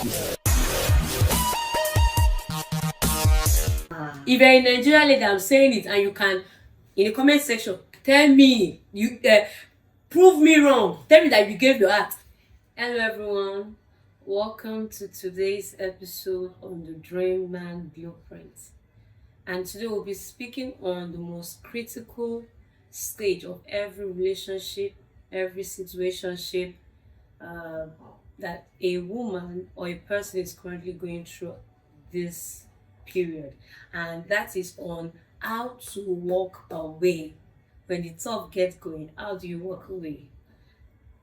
If you're in Nigeria lady, I'm saying it, and you can, in the comment section, tell me, you prove me wrong. Tell me that you gave your heart. Hello everyone, welcome to today's episode on the Dream Man Blueprint. And today we'll be speaking on the most critical stage of every relationship, every situationship that a woman or a person is currently going through this period, and that is on how to walk away when the tough gets going. How do you walk away?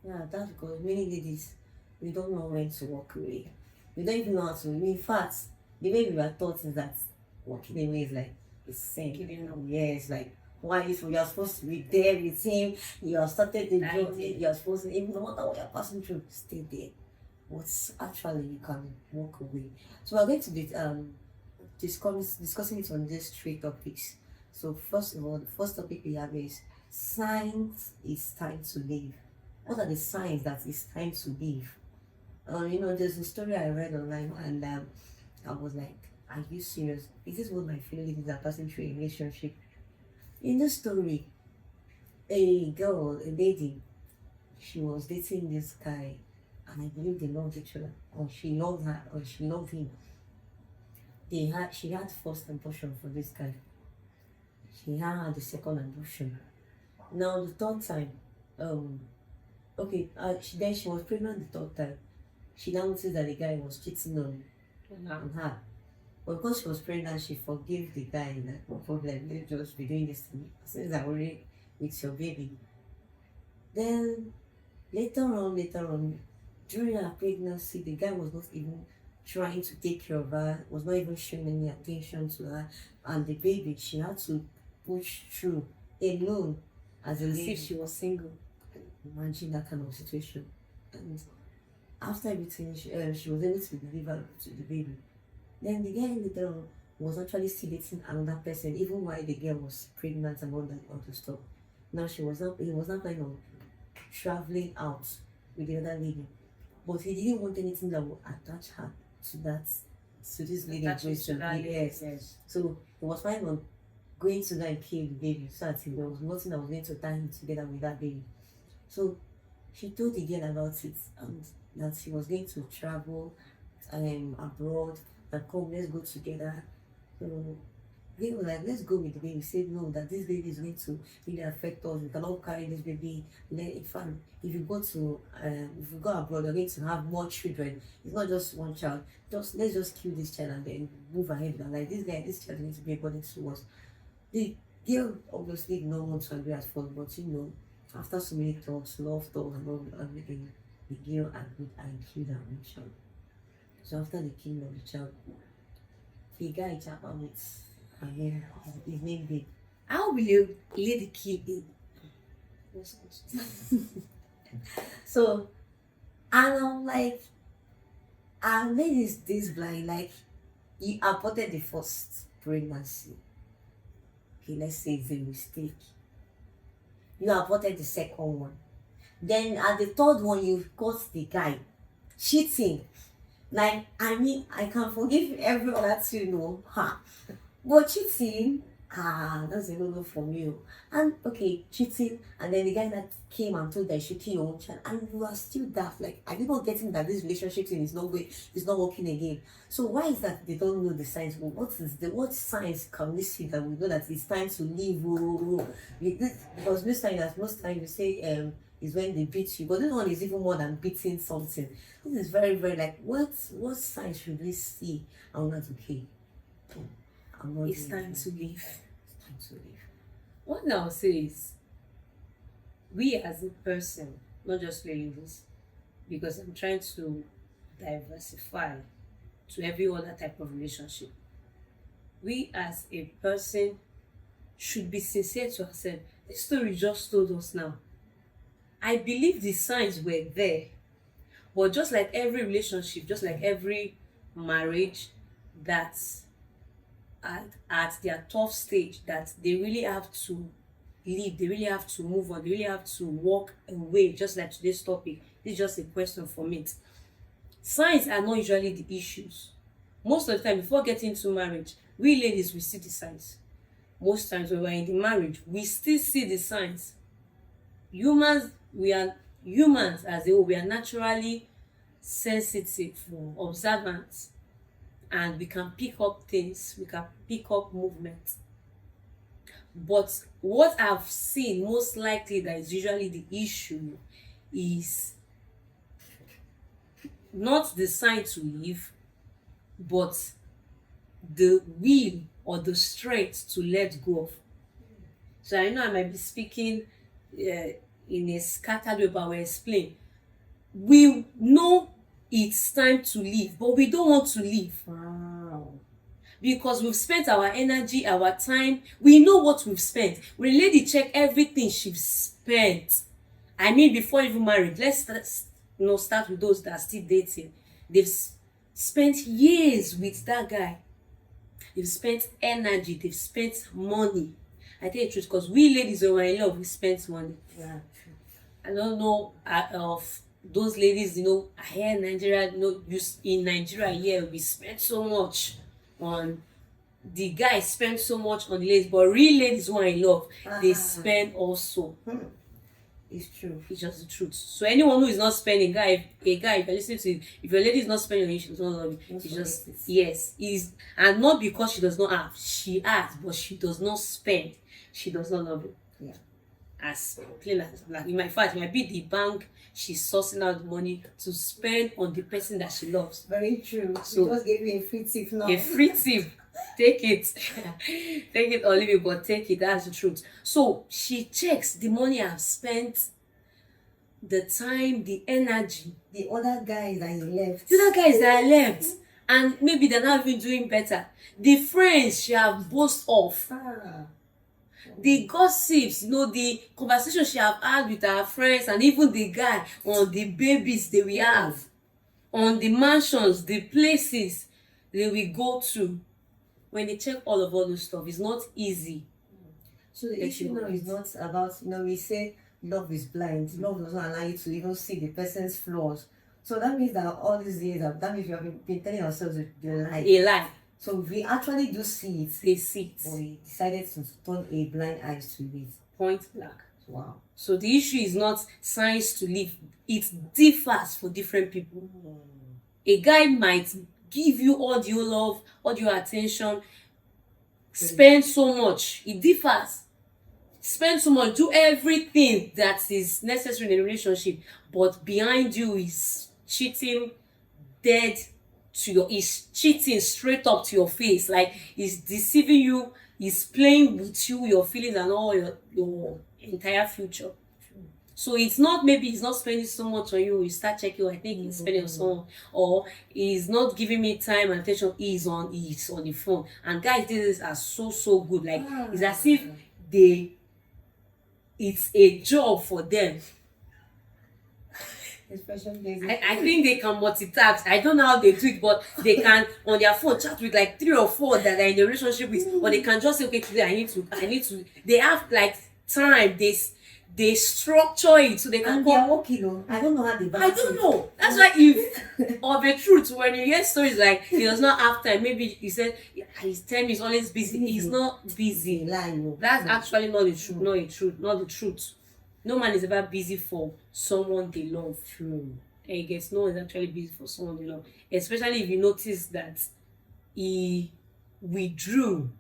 Yeah, that's because many ladies, we don't know when to walk away. We don't even know how to. In fact, the way we were taught is that walking away is like it's sin. Yes, like why is you are supposed to be there with him? You have started the journey. You are supposed to, even no matter what you're passing through, stay there. What's actually you can walk away. So we're going to be discussing it on these three topics. So first of all, the first topic we have is signs it's time to leave. What are the signs that it's time to leave? There's a story I read online, and I was like, are you serious? Is this what my feelings are passing through a relationship? In the story, a lady, she was dating this guy, and I believe they loved each other, or she loved her, or she loved him. She had first abortion for this guy. She had the second abortion. Now the third time, then she was pregnant the third time. She now noticed that the guy was cheating on her. But because she was pregnant, she forgave the guy. Like, no problem, let's just be doing this to me. Since I'm already with your baby. Then later on, during her pregnancy, the guy was not even trying to take care of her, was not even showing any attention to her. And the baby, she had to push through alone as a lady. As if she was single. Imagine that kind of situation. And after everything, she was able to deliver to the baby. Then the guy later on was actually still dating another person, even while the girl was pregnant and all that other stuff. Now he was not planning on traveling out with the other lady, but he didn't want anything that would attach her to this lady. Yes. So he was planning on going to that and kill the baby, so that there was nothing that was going to tie him together with that baby. So she told the girl about it, and that she was going to travel abroad, and come, let's go together. So they were like, let's go with the baby. We said no, that this baby is going to really affect us. We cannot carry this baby. In fact, if you go abroad, you're going to have more children. It's not just one child. Let's just kill this child and then move ahead. And like this child needs to be according to us. The girl obviously did not want to agree at first, but after so many talks, love talks and all everything, the girl agreed and killed her own child. So after the killing of the child, the guy chapter with his name Babe. How will you lady kill him? So, and I'm like, I made this blind, like, you aborted the first pregnancy. Okay, let's say it's a mistake. You aborted the second one. Then at the third one, you caught the guy cheating. Like, I mean, I can forgive every other thing, but cheating, that's a no from you. And okay, cheating, and then the guy that came and told that you should kill your own child, and you are still daft. Like, are you not getting that this relationship thing is not working again? So why is that they don't know the signs? Well, what signs can we see that we know that it's time to leave? Because most times you say is when they beat you, but this one is even more than beating something. This is very, very like what signs should we see? I'm not okay. It's time to leave. It's time to leave. What I'll say is, we as a person, not just ladies, because I'm trying to diversify to every other type of relationship. We as a person should be sincere to ourselves. This story just told us now. I believe the signs were there, but just like every relationship, just like every marriage, that's at their tough stage, that they really have to leave, they really have to move on, they really have to walk away. Just like today's topic, this is just a question for me. Signs are not usually the issues. Most of the time, before getting into marriage, we ladies we see the signs. Most times when we're in the marriage, we still see the signs. We are humans as a whole, we are naturally sensitive, observant, and we can pick up things, we can pick up movement. But what I've seen most likely that is usually the issue is not the sign to leave, but the will or the strength to let go of. So I know I might be speaking in a scattered way, but I will explain. We know it's time to leave, but we don't want to leave. Wow. Because we've spent our energy, our time. We know what we've spent. When a lady check everything she's spent, I mean, before even married, let's start with those that are still dating. They've spent years with that guy. They've spent energy. They've spent money. I tell you the truth, because we ladies when we're in love, we spend money. Yeah. I don't know of those ladies, here in Nigeria, in Nigeria, yeah, we spend so much on the guy, spend so much on the ladies, but real ladies who are in love, they spend also. It's true. It's just the truth. So anyone who is not spending, if you're listening to it, if your lady is not spending on you, she does not love you. She just, yes, is, and not because she does not have, she has, but she does not spend. She does not love you. Yeah. As plain as black. In my fact, it might be the bank she's sourcing out the money to spend on the person that she loves. Very true. So we just gave you a free tip now. A free tip. Take it. Take it or leave it, but take it. That's the truth. So she checks the money I've spent, the time, the energy. The other guys that you left. The other guys that I left. And maybe they're not even doing better. The friends she have boast of. The gossips, the conversation she have had with her friends, and even the guy on the babies they will have, on the mansions, the places they will go to. When they check all those stuff, it's not easy. So the issue now is not about, we say love is blind. Love does not allow you to even see the person's flaws. So that means that all these years, that means we have been telling ourselves the lie. A lie. So we actually do see it. They see it. But we decided to turn a blind eye to it. Point blank. Wow. So the issue is not signs to leave. It differs for different people. A guy might give you all your love, all your attention, spend so much. It differs. Spend so much, do everything that is necessary in a relationship, but behind you is cheating is cheating straight up to your face. Like, he's deceiving you, he's playing with you, your feelings, and all your entire future. So it's not, maybe he's not spending so much on you, you start checking, I think he's spending on someone, or he's not giving me time and attention, he's on the phone. And guys, these are so good. Like, it's as if it's a job for them. I think they can multitask. I don't know how they do it, but they can on their phone chat with like 3 or 4 that they're in a relationship with, or they can just say, okay, today I need to. They have like time. They structure it so they can. And they are working. I don't know how they. I don't know. That's why, if of the truth, when you hear stories like he does not have time, maybe he said his time is always busy. He's not busy. That's actually not the truth. Not the truth. No man is ever busy for someone they love. True. And he gets no one is actually busy for someone they love. Especially if you notice that he withdrew.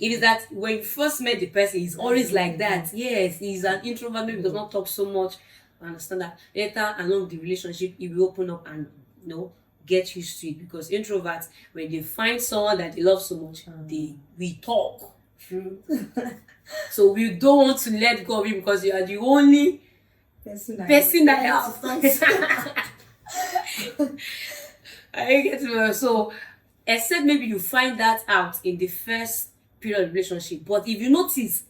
It is that when you first met the person, he's always like that. Yes, he's an introvert, maybe does not talk so much. I understand that. Later along the relationship, he will open up and get used to it. Because introverts, when they find someone that they love so much, we talk. True. So we don't want to let go of it because you are the only person that helps. I get it. So, except maybe you find that out in the first period of relationship. But if you notice,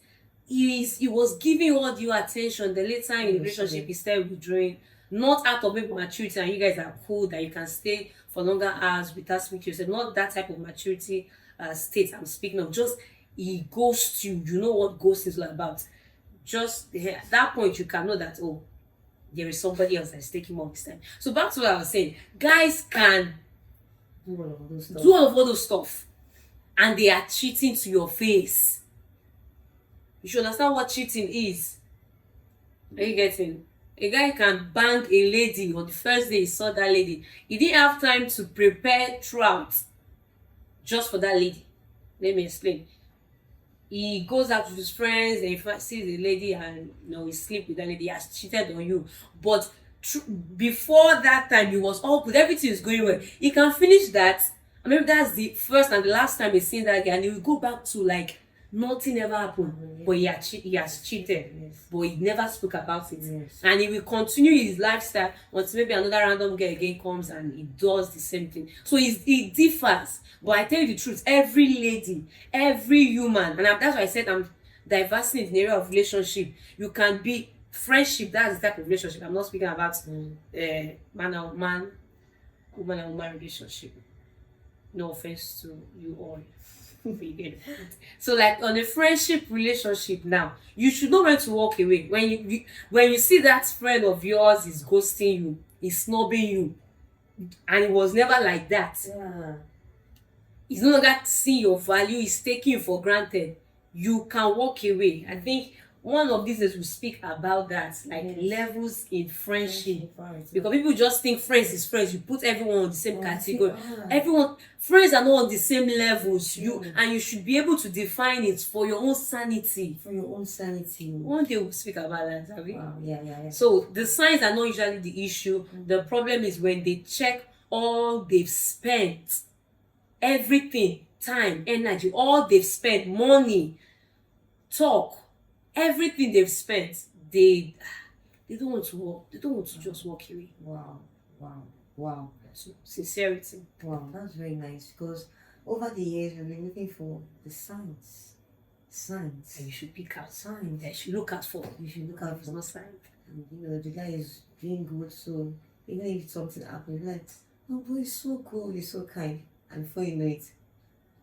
he was giving all your attention, the later in the relationship he started withdrawing, not out of maybe maturity and you guys are cool that you can stay for longer hours without speaking to yourself. Not that type of maturity state I'm speaking of. Just he ghosts you. You know what ghosting is all about. Just at that point you can know that there is somebody else that's taking more of his time. So back to what I was saying, guys can Do all of those stuff. do all those stuff, and they are cheating to your face. You should understand what cheating is. Are you getting? A guy can bang a lady on the first day he saw that lady. He didn't have time to prepare throughout just for that lady. Let me explain. He goes out with his friends and he sees a lady and he sleep with that lady. He has cheated on you. But before that time, he was all good. Everything is going well. He can finish that. I mean, that's the first and the last time he's seen that guy, and he will go back to like nothing ever happened. But he has cheated. Yes. But he never spoke about it. Yes. And he will continue his lifestyle until maybe another random girl again comes and he does the same thing. So he differs. But I tell you the truth, every lady, every human, and that's why I said I'm diversing in the area of relationship. You can be friendship, that's the type of relationship. I'm not speaking about man and man, woman and woman relationship. No offense to you all. So like on a friendship relationship now, you should know when to walk away. When you see that friend of yours is ghosting you, is snubbing you, and it was never like that. Yeah. He's no longer seeing your value, he's taking you for granted. You can walk away. I think one of these days we'll speak about that, like levels in friendship. Because people just think friends is friends. You put everyone on the same category. Friends are not on the same levels. And you should be able to define it for your own sanity. For your own sanity. One day we'll speak about that, have we? Wow. Yeah. So the signs are not usually the issue. The problem is when they check all they've spent, everything, time, energy, all they've spent, money, talk, everything they've spent, they don't want to walk. They don't want to just walk away. Wow. So, sincerity. Wow, that's very nice, because over the years we've been looking for the signs. And you should pick out Signs. that you should look out for. You should look out It's for. not sign. And, the guy is doing good, so even if something happens, like, oh boy, he's so cool, he's so kind, and before you know it,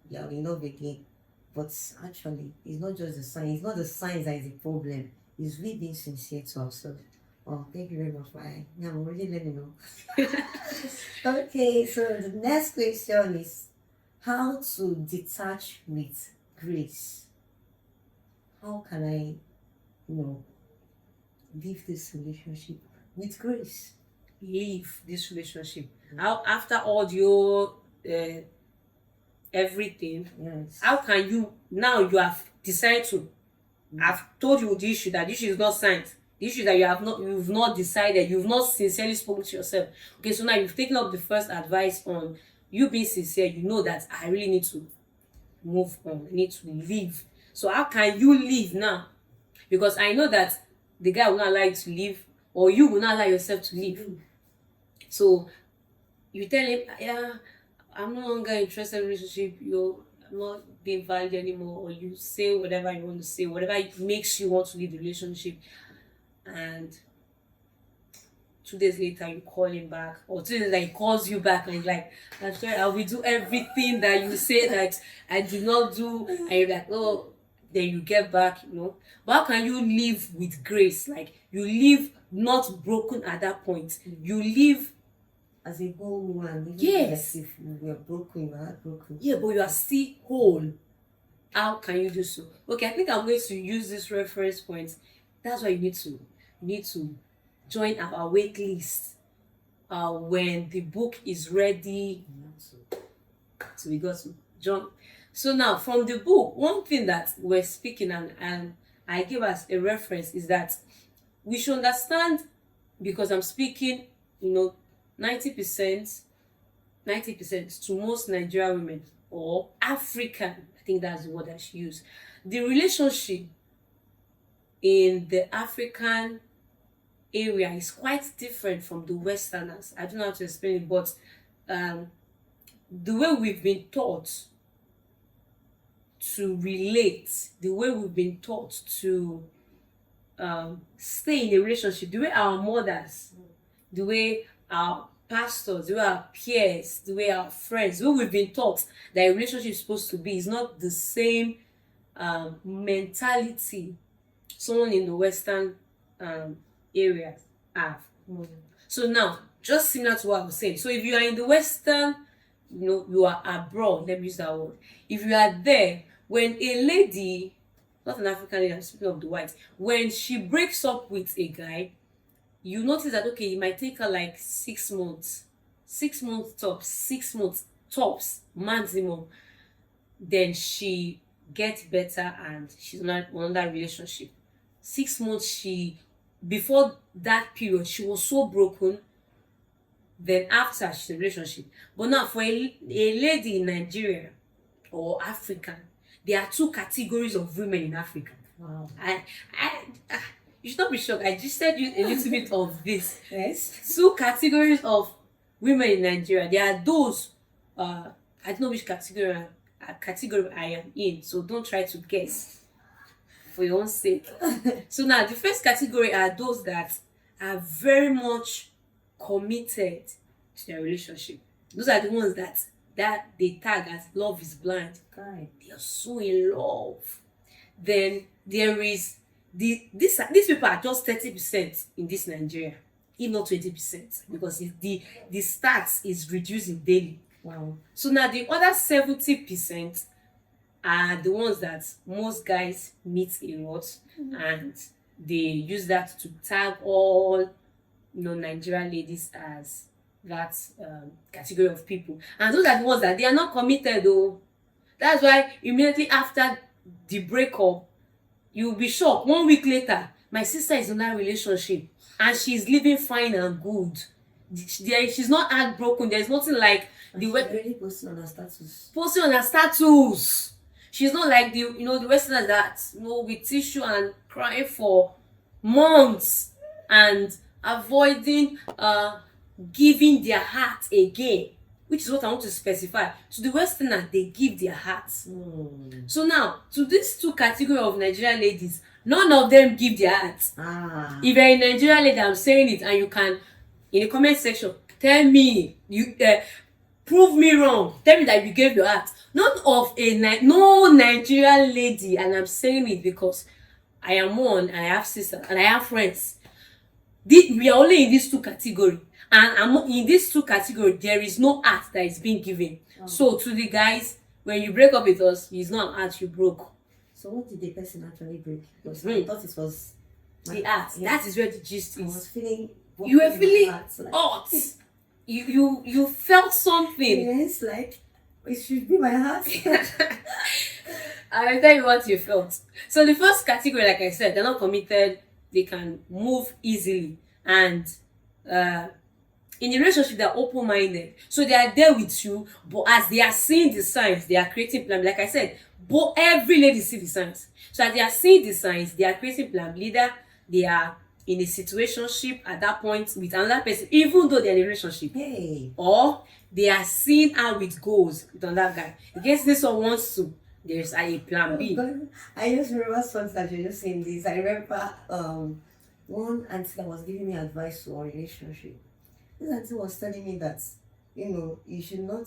you're in love again. But actually, it's not just the sign. It's not the signs that is the problem. It's we being sincere to ourselves. Oh, thank you very much. Bye. Now I'm already letting you know. Okay, so the next question is how to detach with grace. How can I, leave this relationship with grace? Leave this relationship. How after all your everything, Yes. how can you now you have decided to I've told you the issue, that the issue is not signed. The issue that you've not decided, you've not sincerely spoken to yourself. Okay, so now you've taken up the first advice on you being sincere. You know that I really need to move on, I need to leave. So how can you leave now? Because I know that the guy will not allow you to leave, or you will not allow yourself to leave. So you tell him, yeah, I'm no longer interested in relationship, I'm not being valued anymore, or you say whatever you want to say, whatever it makes you want to leave the relationship, and 2 days later you call him back, or 2 days later he calls you back and he's like, I'm sorry, I will do everything that you say that I did not do, and you're like, oh, then you get back, But how can you live with grace? Like, you live not broken at that point. You live as a whole woman. Yes. If we are broken, we're heartbroken. Yeah, but you are still whole. How can you do so? Okay, I think I'm going to use this reference point. That's why you need to join our wait list. When the book is ready, so we got to join. So now from the book, one thing that we're speaking and I give us a reference is that we should understand, because I'm speaking, 90% to most Nigerian women or African, I think that's the word I should use. The relationship in the African area is quite different from the Westerners. I don't know how to explain it, but the way we've been taught to relate, the way we've been taught to stay in a relationship, the way our mothers, the way our pastors, the way our peers, the way our friends, the way we've been taught that a relationship is supposed to be, is not the same mentality someone in the Western areas have. So now, just similar to what I was saying. So if you are in the Western, you are abroad, let me use that word. If you are there, when a lady, not an African lady, I'm speaking of the white, when she breaks up with a guy, you notice that, okay, it might take her like 6 months. 6 months tops, 6 months tops, maximum. Then she gets better and she's not on that relationship. 6 months, before that period, she was so broken. Then after, she's in a relationship. But now, for a lady in Nigeria or African, there are 2 categories of women in Africa. Wow. You should not be shocked. I just said you a little bit of this. Yes. 2 categories of women in Nigeria. There are those. I don't know which category I am in, so don't try to guess for your own sake. So now, the first category are those that are very much committed to their relationship. Those are the ones that they tag as love is blind. Right. They are so in love. Then there is these people are just 30% in this Nigeria, if not 20%, because the stats is reducing daily. Wow. So now the other 70% are the ones that most guys meet a lot, and they use that to tag all Nigerian ladies as that category of people. And those are the ones that they are not committed though. That's why immediately after the breakup, you'll be shocked. 1 week later, my sister is in that relationship and she's living fine and good. She's not heartbroken. There's nothing like She's already posting on her status. Posting on her status. She's not like the Westerners that with tissue and crying for months and avoiding giving their heart again, which is what I want to specify. To the Westerners, they give their hearts. So now, to these 2 categories of Nigerian ladies, none of them give their hearts. If you're a Nigerian lady, I'm saying it, and you can, in the comment section, tell me, prove me wrong. Tell me that you gave your heart. No Nigerian lady, and I'm saying it because I am one, and I have sisters, and I have friends. We are only in these 2 categories. And in these 2 categories, there is no heart that is being given. So to the guys, when you break up with us, it's not an heart you broke. So what did the person actually break? Because I thought it was the heart. Yeah. That is where the gist is. I was feeling. You were feeling hot. You felt something. Yes, like it should be my heart. I'll tell you what you felt. So the first category, like I said, they're not committed. They can move easily, and in a relationship, they're open-minded. So they are there with you, but as they are seeing the signs, they are creating plan. Like I said, but every lady sees the signs. So as they are seeing the signs, they are creating plan. Either they are in a situationship at that point with another person, even though they're in a relationship. Hey. Or they are seeing how it goes with another guy. In case this one wants to, there's a plan B. I just remember songs that you're just saying this. I remember one auntie that was giving me advice on relationship. This auntie was telling me that, you should not,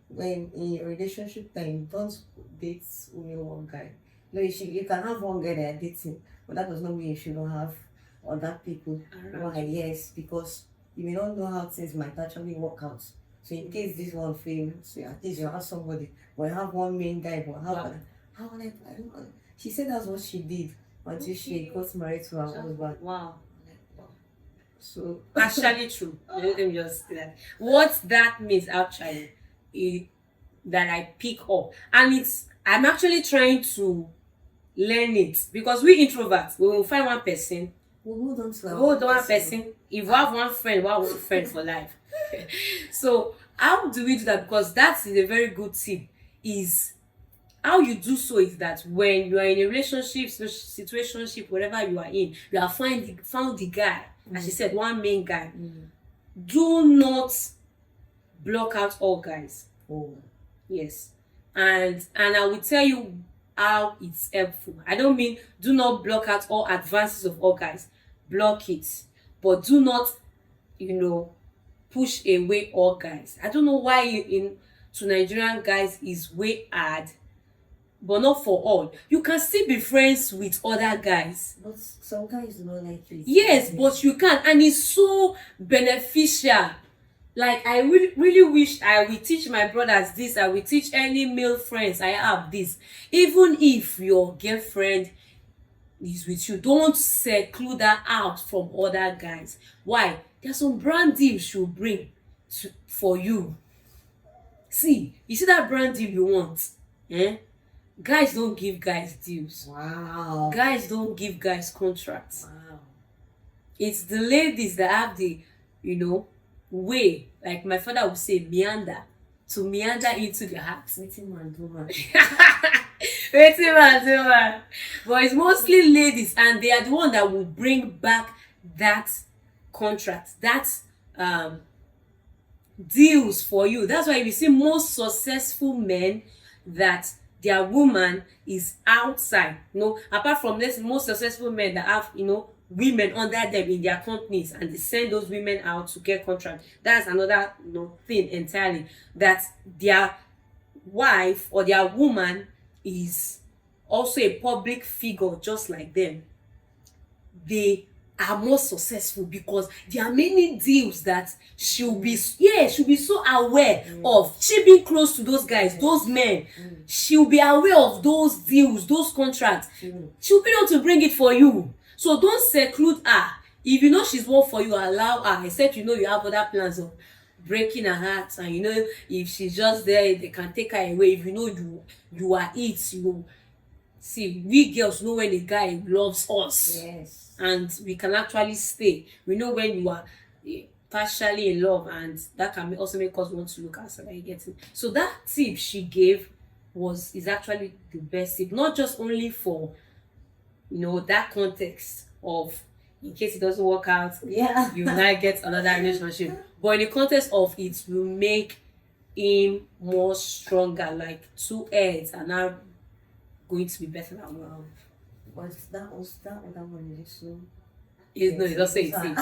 when in a relationship time, don't date only one guy. No, you can have one guy that you're dating, but that does not mean you should not have other people. Why? Yes, because you may not know how things might actually work out. So in case this one fails, so at least you have somebody, but you have one main guy, but I don't know. She said that's what she did until she got married to her husband. Wow. So actually true. Let me just say that. What that means actually is that I pick up, and I'm actually trying to learn it, because we introverts, we will find one person. We'll hold on to one person. If we have one friend, we have one friend for life. So how do we do that? Because that is a very good tip. Is how you do so is that when you are in a relationship, situationship, whatever you are in, you have found the guy, as she said, one main guy. Do not block out all guys. Yes. And I will tell you how it's helpful. I don't mean do not block out all advances of all guys. Block it. But do not, push away all guys. I don't know why to Nigerian guys is way hard. but not for all. You can still be friends with other guys. But some guys do not like it. Yes, but you can, and it's so beneficial. Like, I really wish I will teach my brothers this. I will teach any male friends I have this. Even if your girlfriend is with you, don't seclude her out from other guys. Why? There's some brand deals she'll bring for you. See, you see that brand deal you want? Guys don't give guys deals. Wow. Guys don't give guys contracts. Wow. It's the ladies that have the, way, like my father would say, meander into the heart. Waiting man, do man. Waiting man. But it's mostly ladies, and they are the one that will bring back that contract, that deals for you. That's why you see most successful men that their woman is outside. Apart from this, most successful men that have women under them in their companies, and they send those women out to get contract. That's another thing entirely, that their wife or their woman is also a public figure just like them. They are more successful because there are many deals that she'll be so aware of. She being close to those guys, those men, she'll be aware of those deals, those contracts. She'll be able to bring it for you. So don't seclude her. If you know she's one for you, allow her, except you have other plans of breaking her heart, and if she's just there, they can take her away. If you are it, you see, we girls know when a guy loves us. Yes. And we can actually stay. We know when you are partially in love, and that can also make us want to look outside. You get it? So that tip she gave is actually the best tip, not just only for that context of in case it doesn't work out, you might get another relationship, but in the context of it will make him more stronger, like two heads are now going to be better than one. But that other one is so. It's also a tip.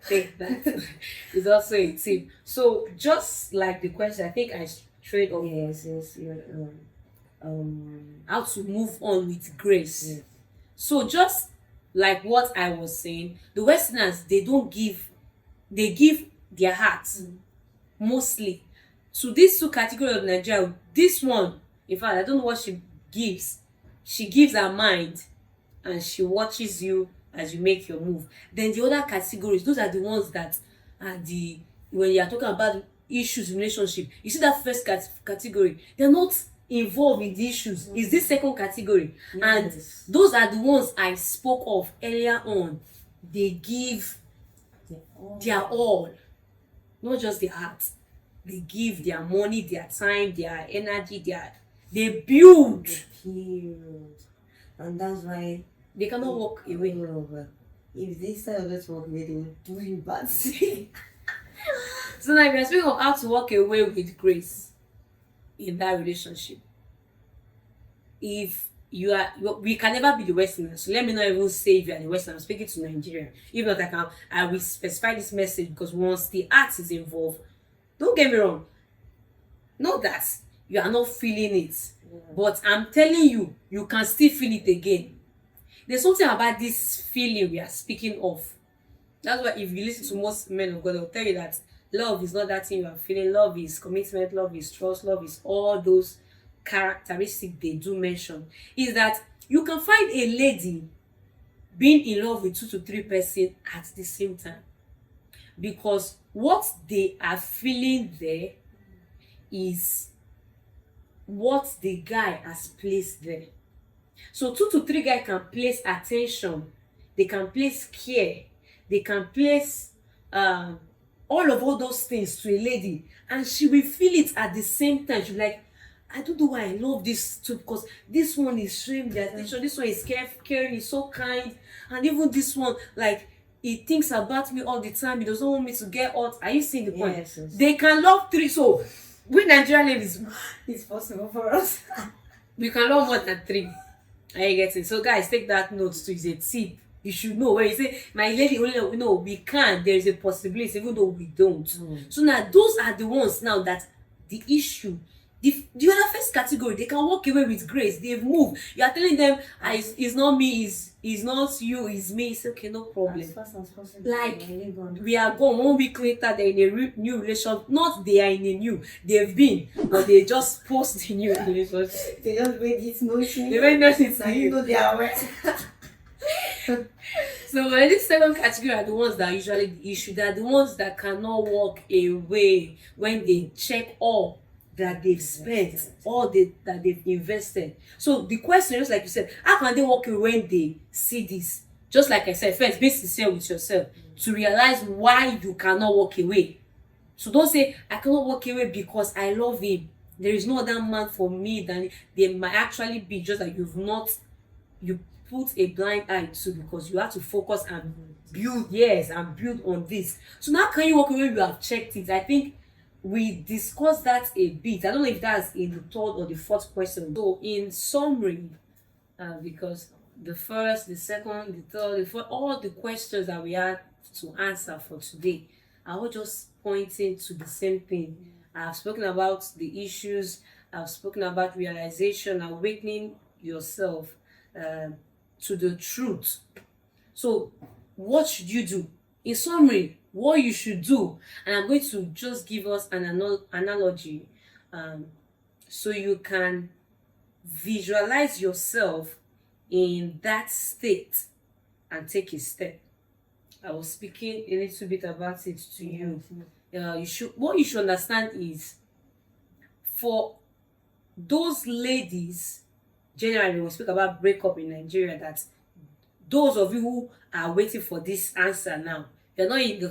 Take that. It's also a tip. So just like the question, I think I straight up. Yes. How to move on with grace. Yes. So just like what I was saying, the Westerners, they give their hearts mostly to these two categories of Nigeria. This one, in fact, I don't know what she gives. She gives her mind, and she watches you as you make your move. Then the other categories, those are the ones that are when you are talking about issues in relationship, you see that first category, they're not involved in the issues. It's this second category. Yes. And those are the ones I spoke of earlier on. They give their all, not just their heart. They give their money, their time, their energy, they build. And that's why they cannot walk away. If they start not walk away, they will do you bad. So now, if you're speaking of how to walk away with grace in that relationship, if we can never be the Westerners. So let me not even say if you are the Western. I'm speaking to Nigerian. If not, I will specify this message, because once the art is involved, don't get me wrong, not that you are not feeling it, but I'm telling you, you can still feel it again. There's something about this feeling we are speaking of. That's why if you listen to most men of God, they'll tell you that love is not that thing you are feeling. Love is commitment, love is trust, love is all those characteristics they do mention. Is that you can find a lady being in love with 2 to 3 persons at the same time, because what they are feeling there is what the guy has placed there. So 2 to 3 guys can place attention, they can place care, they can place all those things to a lady, and she will feel it at the same time. She'll be like, I don't know why I love this too, because this one is showing the attention, this one is caring, he's so kind, and even this one, like, he thinks about me all the time, he doesn't want me to get hot. Are you seeing the point? Yes. They can love 3. So we Nigerian ladies, It's possible for us. we can love more than 3. Are you getting? So guys, take that note too. It's a tip. You should know when you say, my lady only know we can, there is a possibility even though we don't. So now those are the ones now that the issue The other first category, they can walk away with grace. They've moved. You are telling them, it's not me, it's not you, it's me. It's okay, no problem. As fast as possible. Like, Really gone. we are gone 1 week later, they're in a new relationship. Not they are in a new, they've been, but they just post the new relationship. They just made it noisy. They made nothing Now to you you. know they are wet. So this second category are the ones that usually the issue. They're the ones that cannot walk away when they check all that they've spent, that they've invested. So the question is, like you said, how can they walk away when they see this? Just like I said, first be sincere with yourself to realize why you cannot walk away. So don't say, I cannot walk away because I love him. There is no other man for me than there might actually be, just that you put a blind eye to, because you have to focus and build, and build on this. So now can you walk away when you have checked it? I think we discussed that a bit. I don't know if that's in the third or the fourth question. So in summary, because the first, the second, the third, the fourth, all the questions that we had to answer for today are all just pointing to the same thing. I've spoken about the issues, I've spoken about realization, awakening yourself to the truth. So what should you do? In summary, what you should do, and I'm going to just give us an analogy so you can visualize yourself in that state and take a step. I was speaking a little bit about it to you. What you should understand is, for those ladies, generally we speak about breakup in Nigeria, that those of you who are waiting for this answer now, you're not in the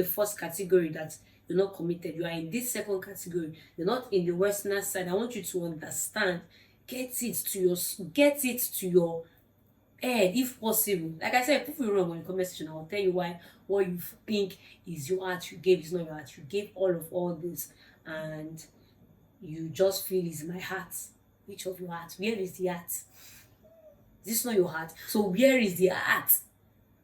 first category that you're not committed. You are in this second category. You're not in the Westerner side. I want you to understand, get it to your head if possible. Like I said, prove me wrong on the comment section. I'll tell you why what you think is your heart you gave is not your heart. You gave all this, and you just feel is my heart. Which of your heart? Where is the heart? This is not your heart. So where is the heart?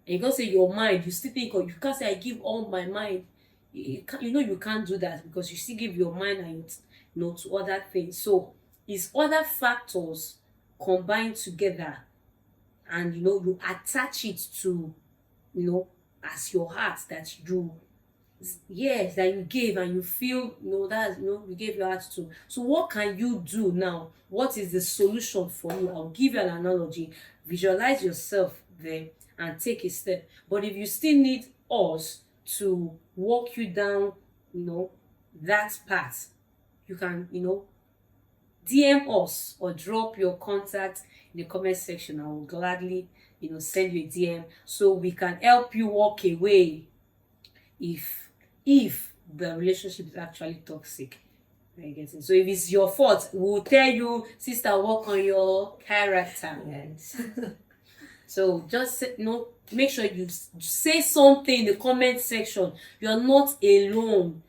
And you can't say your mind. You still think, or you can't say I give all my mind. You can't do that, because you still give your mind and to other things. So it's other factors combined together, and you attach it to as your heart that you gave, and you feel you gave your heart to. So what can you do now? What is the solution for you? I'll give you an analogy. Visualize yourself there and take a step. But if you still need us to walk you down that path, you can DM us or drop your contact in the comment section. I will gladly send you a DM so we can help you walk away if the relationship is actually toxic. So if it's your fault, we'll tell you, sister, work on your character. Yes. So just make sure you say something in the comment section. You're not alone.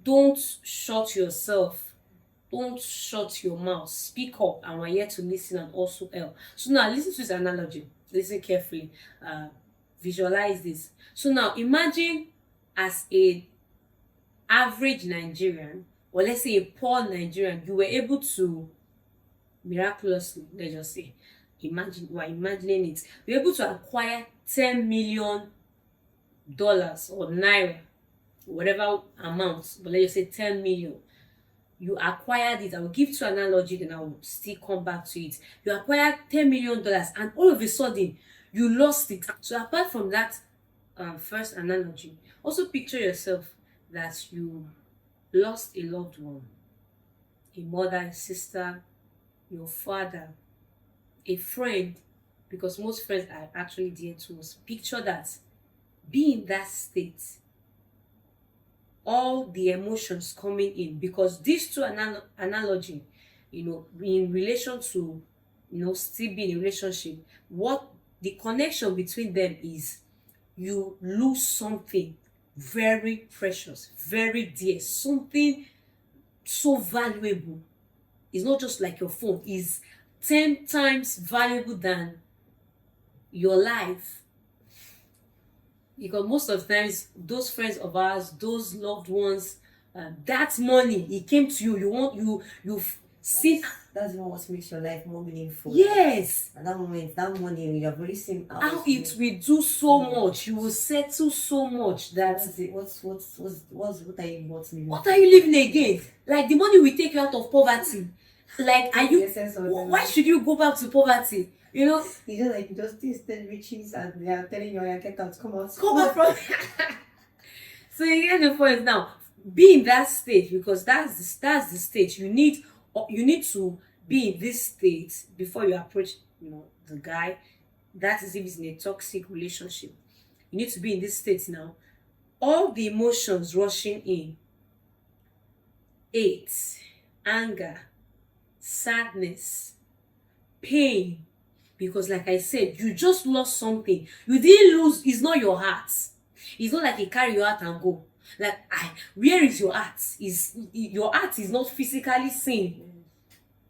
Don't shut yourself. Don't shut your mouth. Speak up, and we're here to listen and also help. So now listen to this analogy. Listen carefully. Visualize this. So now imagine, as a average Nigerian, or let's say a poor Nigerian, you were able to miraculously, let's just say, we're imagining it, you're able to acquire $10 million or naira, whatever amount, but let's just say 10 million. You acquired it. I will give you an analogy, then I will still come back to it. You acquired $10 million, and all of a sudden you lost it. So apart from that first analogy, also picture yourself that you lost a loved one, a mother, a sister, your father, a friend, because most friends are actually dear to us. Picture that. Be in that state. All the emotions coming in, because these two analogy, in relation to, still being in a relationship, what the connection between them is, you lose something very precious, very dear, something so valuable. It's not just like your phone. It's 10 times valuable than your life. Because most of the times, those friends of ours, those loved ones, that money, it came to you. You see. That's what makes your life more meaningful. Yes. At that moment, that money, you have already seen how it will do so much. You will settle so much that what are you living? What are you living again? Like the money will take you out of poverty. Like, are you? Why should you go back to poverty? You know, you just tasted riches and they are telling you, get out, come out from. So you get the point now. Be in that stage, because that's the stage you need to be in this state before you approach, the guy. That is if it's in a toxic relationship. You need to be in this state now. All the emotions rushing in: hate, anger, sadness, pain. Because like I said, you just lost something. You didn't lose. It's not your heart. It's not like you carry your heart and go. Like, where is your heart? Your heart is not physically seen.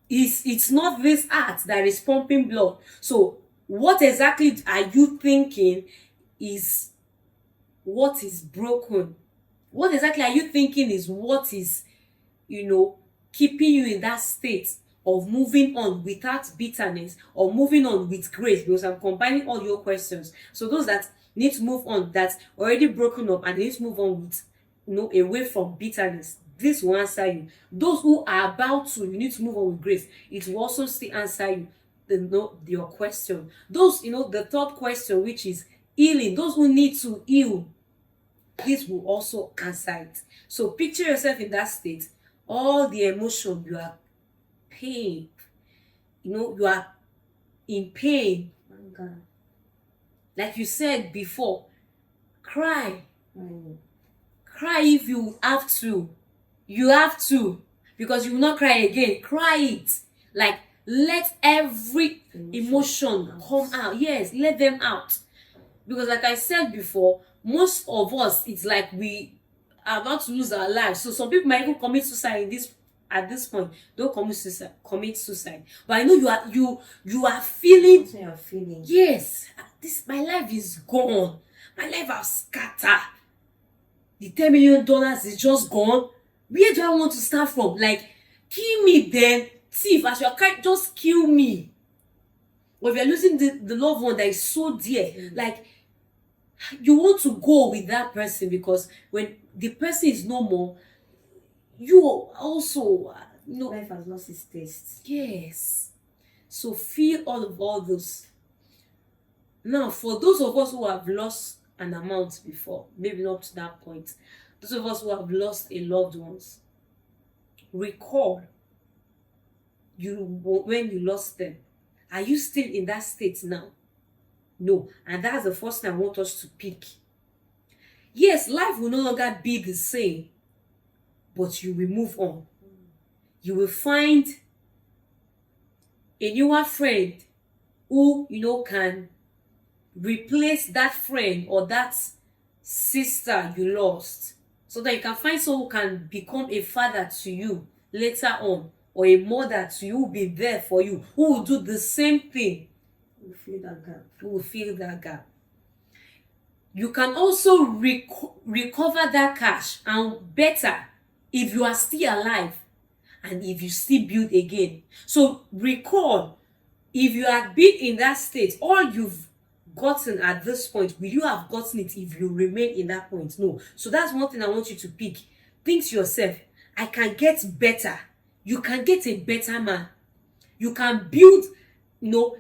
It's not this heart that is pumping blood. So what exactly are you thinking is what is broken? What exactly are you thinking is what is, keeping you in that state of moving on without bitterness, or moving on with grace? Because I'm combining all your questions. So those that need to move on, that's already broken up, and they need to move on with, away from bitterness, this will answer you. Those who are about to, you need to move on with grace, it will also still answer you your question. Those, the third question, which is healing, those who need to heal, this will also answer it. So picture yourself in that state. All the emotion, you are pain, you are in pain. Anger. Like you said before, cry. Cry if you have to. You have to, because you will not cry again. Cry it. Like, let every emotion come out. Yes, let them out. Because like I said before, most of us, it's like we are about to lose our lives. So some people might even commit suicide at this point. Don't commit suicide. But I know you are feeling. That's what you're feeling. Yes, my life is gone. My life has scattered. The $10 million is just gone. Where do I want to start from? Like, kill me then. Thief, as you are crying, just kill me. Or if you're losing the loved one that is so dear, like, you want to go with that person, because when the person is no more, you also, life has lost its taste. Yes. So feel all those. Now, for those of us who have lost an amount before, maybe not to that point, those of us who have lost a loved ones, recall when you lost them. Are you still in that state now? No. And that's the first thing I want us to pick. Yes, life will no longer be the same, but you will move on. You will find a newer friend who, can replace that friend or that sister you lost, so that you can find someone who can become a father to you later on, or a mother to you, who will be there for you, who will do the same thing. You will fill that gap. You can also recover that cash, and better if you are still alive and if you still build again. So recall, if you had been in that state, all you've gotten at this point, will you have gotten it if you remain in that point? No. So that's one thing I want you to pick. Think to yourself, I can get better. You can get a better man. You can build, a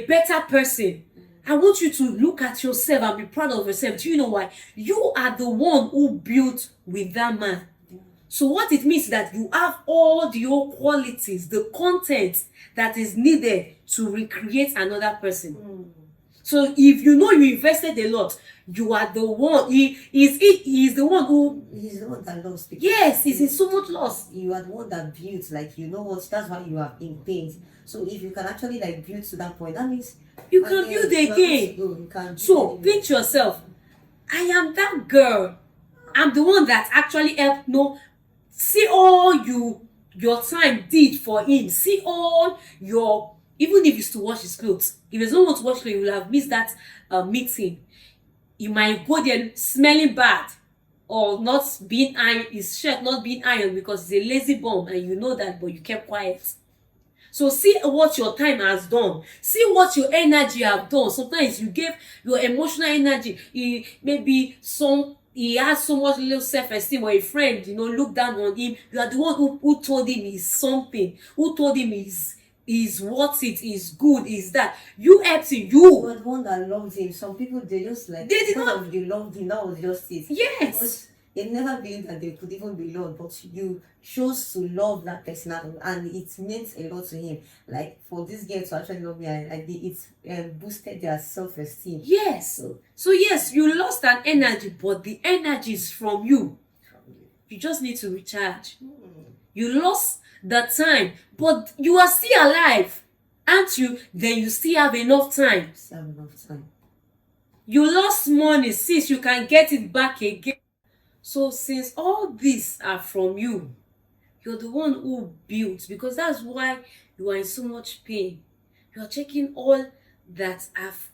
better person. I want you to look at yourself and be proud of yourself. Do you know why? You are the one who built with that man. So what it means is that you have all the qualities, the content that is needed to recreate another person. So if you invested a lot, you are the one. He is the one who. He's the one that lost. Yes, he's in so much loss. You are the one that built. Like, that's why you are in pain. So if you can actually build to that point, that means you can build again. So think to yourself, I am that girl. I'm the one that actually helped. See all your time did for him. See all your, even if it's to wash his clothes. If there's no one to wash clothes, you will have missed that meeting. You might go there smelling bad. or not being ironed, his shirt not being ironed because he's a lazy bum and you know that, but you kept quiet. So see what your time has done. See what your energy have done. Sometimes you gave your emotional energy. He has so much low self-esteem, or a friend, look down on him. You are the one who told him he's something, who told him he's worth it, he's good, is that. You helped him. You were the one that loved him. Some people, they just like, they did not. They loved him, that was just it. Yes. Because they never believed that they could even be loved, but you chose to love that person, and it meant a lot to him. Like, for this girl to actually love me, it boosted their self-esteem. Yes. So yes, you lost an energy, but the energy is from you. You just need to recharge. You lost the time, but you are still alive, aren't you? Then you still have enough time. You lost money, since you can get it back again. So since all these are from you, you're the one who built, because that's why you are in so much pain. You are checking all that I've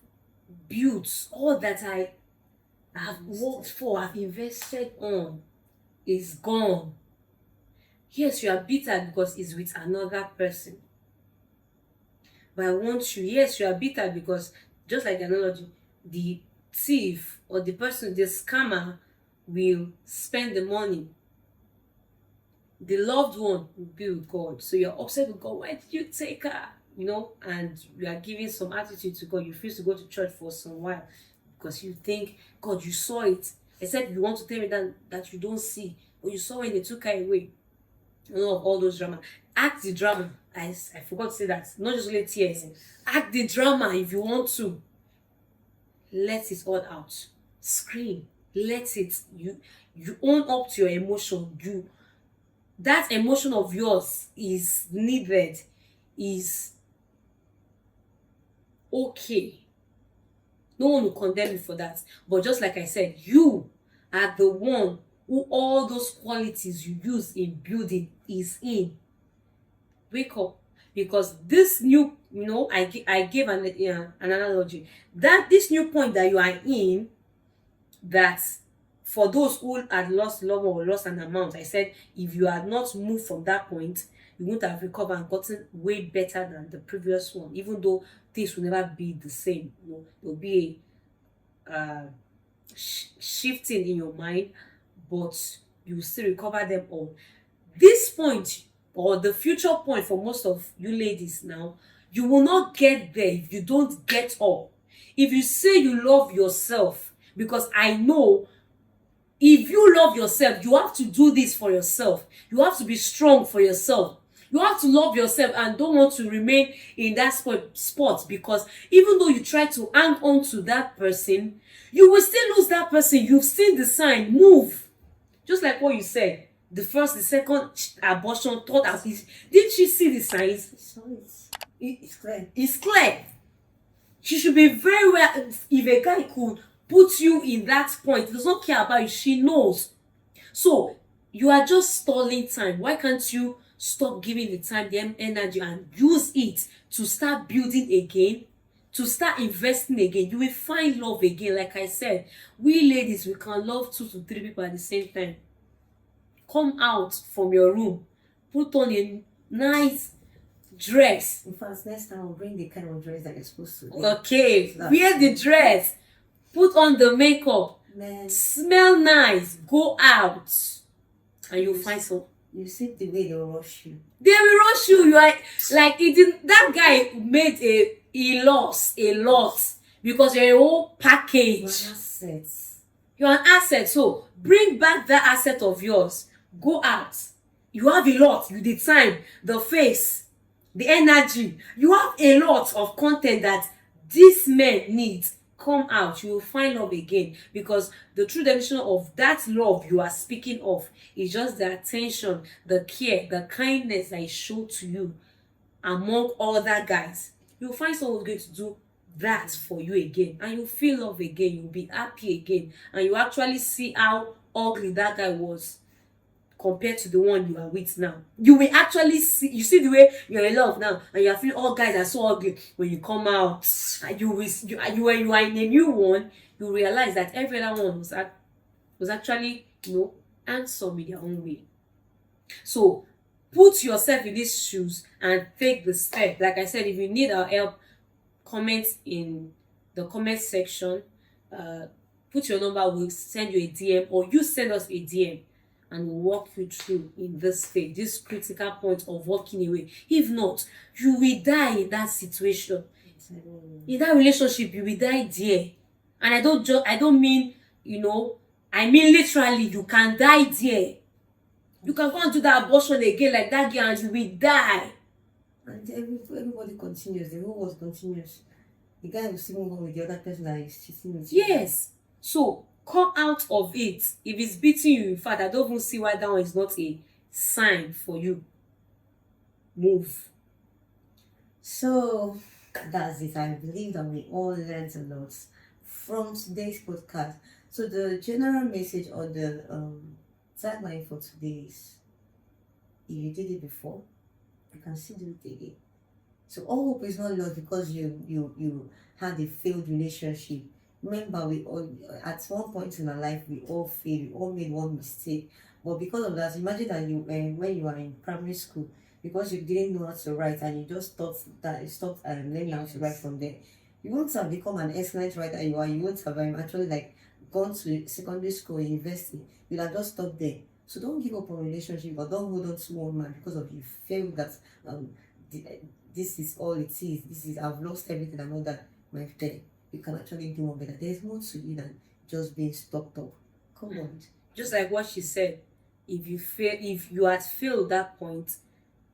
built, all that I have worked for, I've invested on, is gone. Yes, you are bitter because it's with another person. But I want you, yes, you are bitter because, just like the analogy, the thief or the person, the scammer, will spend the money. The loved one will be with God. So you're upset with God. Why did you take her? And you are giving some attitude to God. You refuse to go to church for some while because you think, God, you saw it. Except you want to tell me that you don't see. Or you saw when they took her away. All those drama. Act the drama. I forgot to say that. Not just only tears. Act the drama if you want to. Let it all out. Scream. Let it. You own up to your emotion. That emotion of yours is needed, is okay. No one will condemn you for that. But just like I said, you are the one who all those qualities you use in building is in. Wake up. Because this new, I gave an analogy. That this new point that you are in, that for those who had lost love or lost an amount, I said, if you had not moved from that point, you wouldn't have recovered and gotten way better than the previous one, even though things will never be the same. There will be a shifting in your mind, but you will still recover them all. This point, or the future point for most of you ladies now, you will not get there if you don't get up. If you say you love yourself, because I know if you love yourself, you have to do this for yourself. You have to be strong for yourself. You have to love yourself and don't want to remain in that spot, because even though you try to hang on to that person, you will still lose that person. You've seen the sign. Move. Just like what you said. The first, the second abortion, third abortion. Didn't she see the signs? It's clear. It's clear. She should be very well. If a guy could put you in that point, he does not care about you, she knows. So you are just stalling time. Why can't you stop giving the time, the energy, and use it to start building again, to start investing again? You will find love again. Like I said, we ladies, we can love 2 to 3 people at the same time. Come out from your room, put on a nice dress. In fact, next time I'll bring the kind of dress that you're supposed to. Okay, wear the dress, put on the makeup, smell nice, go out, and you'll find some. You see the way they'll rush you. They will rush you. You are like eating. That guy made he lost a lot because you're a whole package. You're an asset. You're an asset. So bring back that asset of yours. Go out. You have a lot. You the time, the face, the energy. You have a lot of content that this man needs. Come out. You will find love again, because the true definition of that love you are speaking of is just the attention, the care, the kindness that is shown to you among other guys. You'll find someone who's going to do that for you again, and you'll feel love again. You'll be happy again, and you actually see how ugly that guy was compared to the one you are with now. You will actually see, you see the way you're in love now, and you are feeling all guys are so ugly. When you come out, and when you are in a new one, you realize that every other one was was actually, handsome in their own way. So put yourself in these shoes and take the step. Like I said, if you need our help, comment in the comment section. Put your number, we'll send you a DM, or you send us a DM, and we'll walk you through in this stage, this critical point of walking away. If not, you will die in that situation. In that relationship, you will die there. And I don't mean, I mean literally, you can die there. You can go and do that abortion again like that girl, and you will die. And everybody continues, the whole world continues. The guy will still move on with the other person that is cheating with you. Yes. So come out of it. If it's beating you, in fact, I don't even see why that one is not a sign for you. Move. So that's it. I believe that we all learned a lot from today's podcast. So the general message or the tagline for today is, if you did it before, you can still do it again. So all hope is not lost because you had a failed relationship. Remember, we all at one point in our life we all failed, we all made one mistake. But because of that, imagine that you when you were in primary school, because you didn't know how to write and you just thought that you stopped learning how to write from there, you wouldn't have become an excellent writer you are. You wouldn't have actually gone to secondary school or university. You'd have just stopped there. So don't give up on relationship, or don't hold on to one man because of you feel that this is all it is. This is, I've lost everything and all that. My friend, you can actually do more better. There's more to you than just being stuck up. Come on. Just like what she said, if you had failed that point,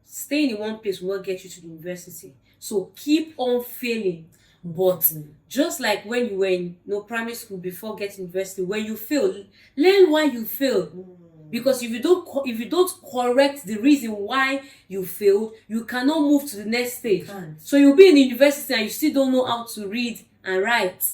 staying in one place will not get you to the university. So keep on failing. But just like when you were in primary school before getting university, when you fail, learn why you failed. Because if you don't correct the reason why you failed, you cannot move to the next stage. So you'll be in the university and you still don't know how to read and write.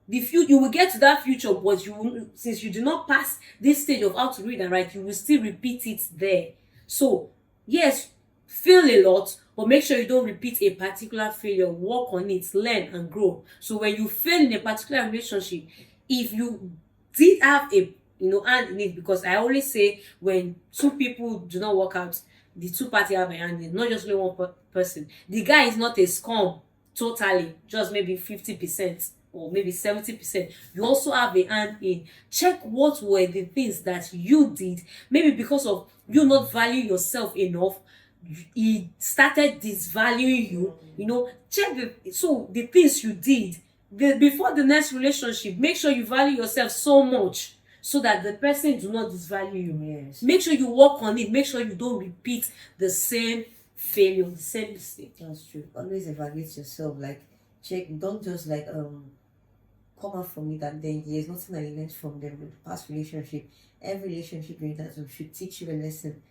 You will get to that future, but since you do not pass this stage of how to read and write, you will still repeat it there. So yes, fail a lot, but make sure you don't repeat a particular failure. Work on it, learn and grow. So when you fail in a particular relationship, if you did have a hand in it, because I always say when two people do not work out, the two parties have a hand in it, not just only one person. The guy is not a scum totally, just maybe 50% or maybe 70%. You also have a hand in. Check what were the things that you did, maybe because of you not valuing yourself enough, he started disvaluing you. Check the things you did before the next relationship. Make sure you value yourself so much so that the person do not disvalue you. Yes. Make sure you work on it. Make sure you don't repeat the same failure, the same mistake. That's true. Always evaluate yourself. Check. Don't just come out from it and then there's nothing that you learned from the past relationship. Every relationship you enter should teach you a lesson.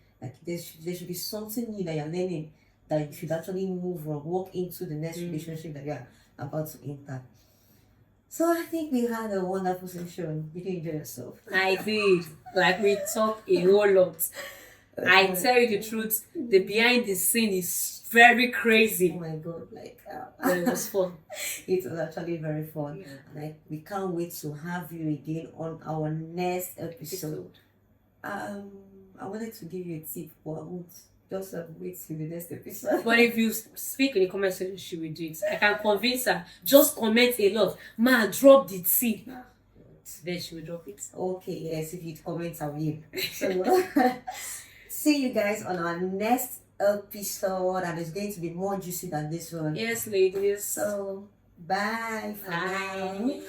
There should be something new that you're learning that you should actually move on, walk into the next relationship that you're about to enter. So I think we had a wonderful session. Did you enjoy yourself? I did. We talked a whole lot. I tell you the truth, the behind the scene is very crazy. Oh my god, but it was fun. It was actually very fun. Yeah. And we can't wait to have you again on our next episode. I wanted to give you a tip, but I won't. Just wait till the next episode. But if you speak in the comment section, she will do it. I can convince her. Just comment a lot. Man, drop the tip. Then she will drop it. Okay, yes, if you comment, I will. So, see you guys on our next episode, and it's going to be more juicy than this one. Yes, ladies. So, bye. Bye.